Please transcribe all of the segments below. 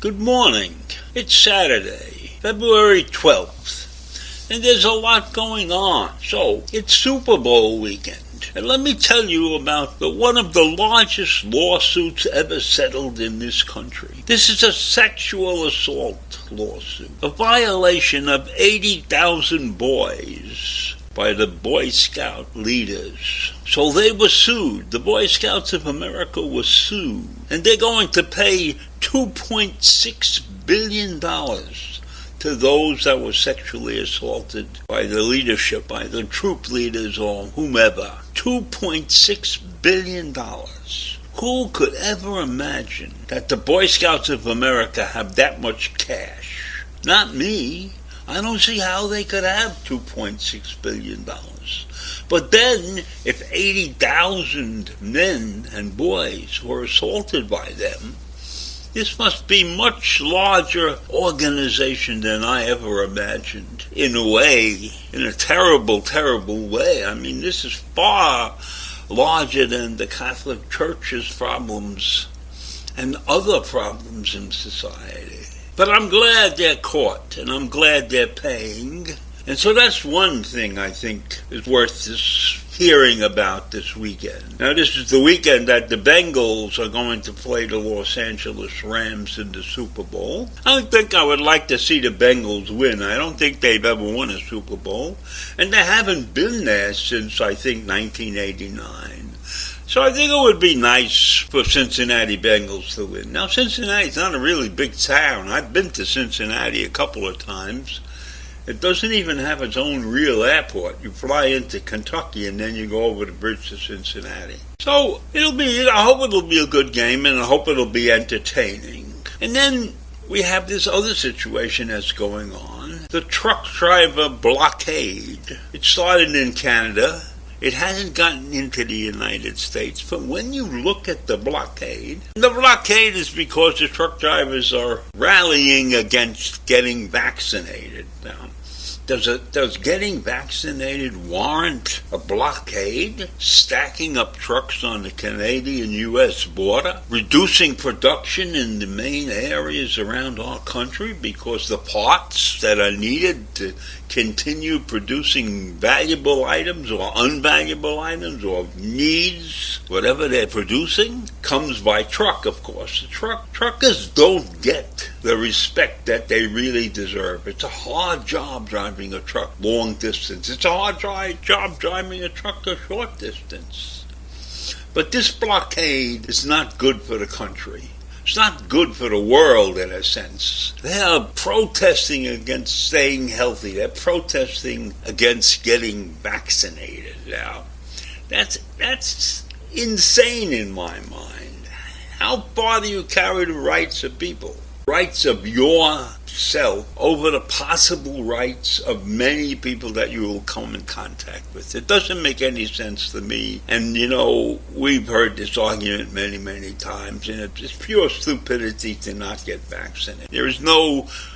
Good morning. It's Saturday, February 12th, and there's a lot going on. So, it's Super Bowl weekend, and let me tell you about one of the largest lawsuits ever settled in this country. This is a sexual assault lawsuit, a violation of 80,000 boys by the Boy Scout leaders. So they were sued. The Boy Scouts of America were sued, and they're going to pay $2.6 billion to those that were sexually assaulted by the leadership, by the troop leaders or whomever. $2.6 billion. Who could ever imagine that the Boy Scouts of America have that much cash? Not me. I don't see how they could have $2.6 billion. But then, if 80,000 men and boys were assaulted by them, this must be much larger organization than I ever imagined. In a way, in a terrible, terrible way. I mean, this is far larger than the Catholic Church's problems and other problems in society. But I'm glad they're caught, and I'm glad they're paying. And so that's one thing I think is worth hearing about this weekend. Now, this is the weekend that the Bengals are going to play the Los Angeles Rams in the Super Bowl. I don't think I would like to see the Bengals win. I don't think they've ever won a Super Bowl. And they haven't been there since, I think, 1989. So I think it would be nice for Cincinnati Bengals to win. Now, Cincinnati's not a really big town. I've been to Cincinnati a couple of times. It doesn't even have its own real airport. You fly into Kentucky and then you go over the bridge to Cincinnati. So I hope it'll be a good game, and I hope it'll be entertaining. And then we have this other situation that's going on. The truck driver blockade. It started in Canada. It hasn't gotten into the United States. But when you look at the blockade is because the truck drivers are rallying against getting vaccinated. Now, does getting vaccinated warrant a blockade? Stacking up trucks on the Canadian-U.S. border? Reducing production in the main areas around our country because the parts that are needed to continue producing valuable items or unvaluable items or needs, whatever they're producing, comes by truck, of course. Truckers don't get the respect that they really deserve. It's a hard job driving a truck long distance. It's a hard job driving a truck a short distance. But this blockade is not good for the country. It's not good for the world, in a sense. They are protesting against staying healthy. They're protesting against getting vaccinated. Now, that's insane in my mind. How far do you carry the rights of people? Rights of yourself over the possible rights of many people that you will come in contact with. It doesn't make any sense to me. And, we've heard this argument many, many times, and it's pure stupidity to not get vaccinated.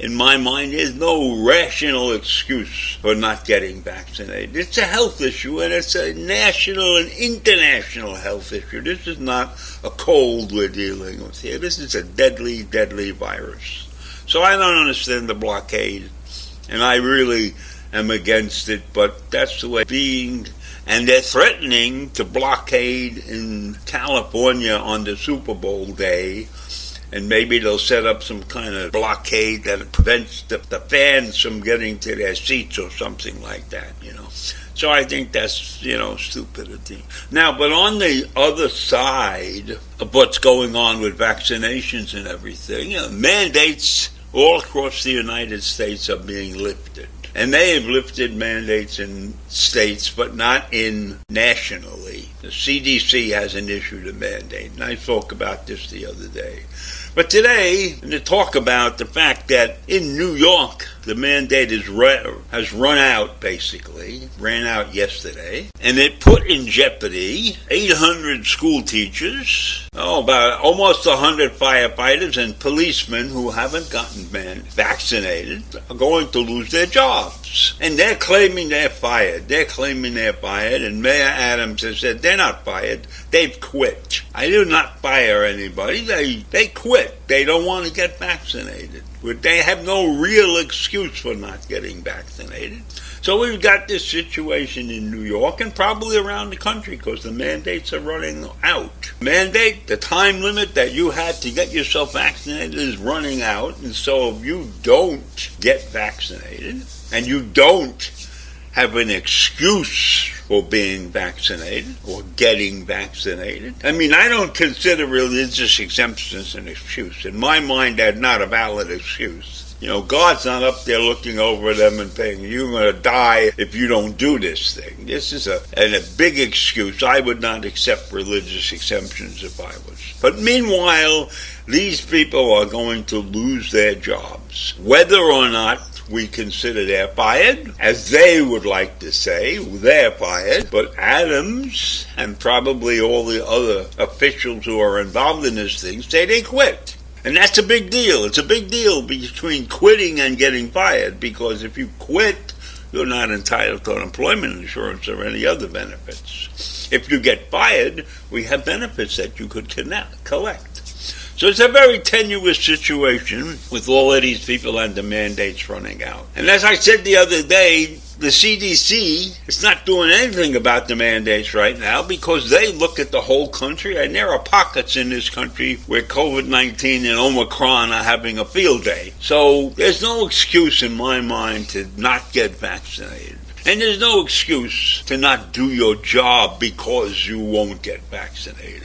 In my mind, there's no rational excuse for not getting vaccinated. It's a health issue, and it's a national and international health issue. This is not a cold we're dealing with here. This is a deadly, deadly virus. So I don't understand the blockade, and I really am against it, but that's the way it's being. And they're threatening to blockade in California on the Super Bowl day, and maybe they'll set up some kind of blockade that prevents the fans from getting to their seats or something like that, So I think that's, stupidity. Now, but on the other side of what's going on with vaccinations and everything, mandates all across the United States are being lifted. And they have lifted mandates in states, but not nationally. The CDC hasn't issued a mandate, and I spoke about this the other day. But today, I'm going to talk about the fact that in New York, the mandate has run out, basically, ran out yesterday, and it put in jeopardy 800 school teachers, about almost 100 firefighters and policemen who haven't gotten vaccinated are going to lose their jobs. And they're claiming they're fired. And Mayor Adams has said they're not fired. They've quit. I do not fire anybody. They quit. They don't want to get vaccinated. They have no real excuse for not getting vaccinated. So we've got this situation in New York and probably around the country because the mandates are running out. The time limit that you had to get yourself vaccinated is running out. And so if you don't get vaccinated and you don't have an excuse for being vaccinated or getting vaccinated. I mean, I don't consider religious exemptions an excuse. In my mind, that's not a valid excuse. God's not up there looking over them and saying, you're going to die if you don't do this thing. This is a big excuse. I would not accept religious exemptions if I was. But meanwhile, these people are going to lose their jobs. Whether or not we consider they're fired, as they would like to say, they're fired, but Adams and probably all the other officials who are involved in this thing say they quit. And that's a big deal. It's a big deal between quitting and getting fired, because if you quit, you're not entitled to unemployment insurance or any other benefits. If you get fired, we have benefits that you could collect. So it's a very tenuous situation with all of these people and the mandates running out. And as I said the other day, the CDC is not doing anything about the mandates right now because they look at the whole country, and there are pockets in this country where COVID-19 and Omicron are having a field day. So there's no excuse in my mind to not get vaccinated. And there's no excuse to not do your job because you won't get vaccinated.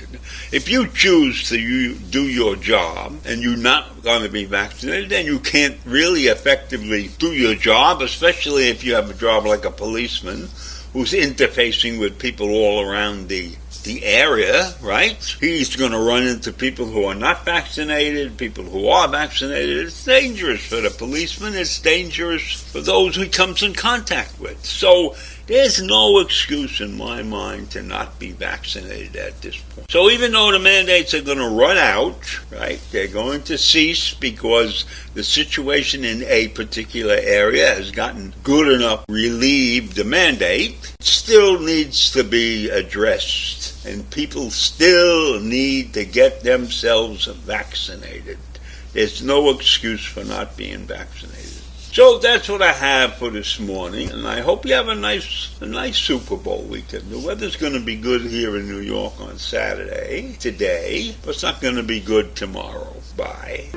If you choose to do your job and you're not going to be vaccinated, then you can't really effectively do your job, especially if you have a job like a policeman who's interfacing with people all around the area, right? He's going to run into people who are not vaccinated, people who are vaccinated. It's dangerous for the policeman. It's dangerous for those he comes in contact with. So there's no excuse in my mind to not be vaccinated at this point. So even though the mandates are going to run out, right, they're going to cease because the situation in a particular area has gotten good enough relieved the mandate, still needs to be addressed. And people still need to get themselves vaccinated. There's no excuse for not being vaccinated. So that's what I have for this morning, and I hope you have a nice Super Bowl weekend. The weather's going to be good here in New York on Saturday, today, but it's not going to be good tomorrow. Bye.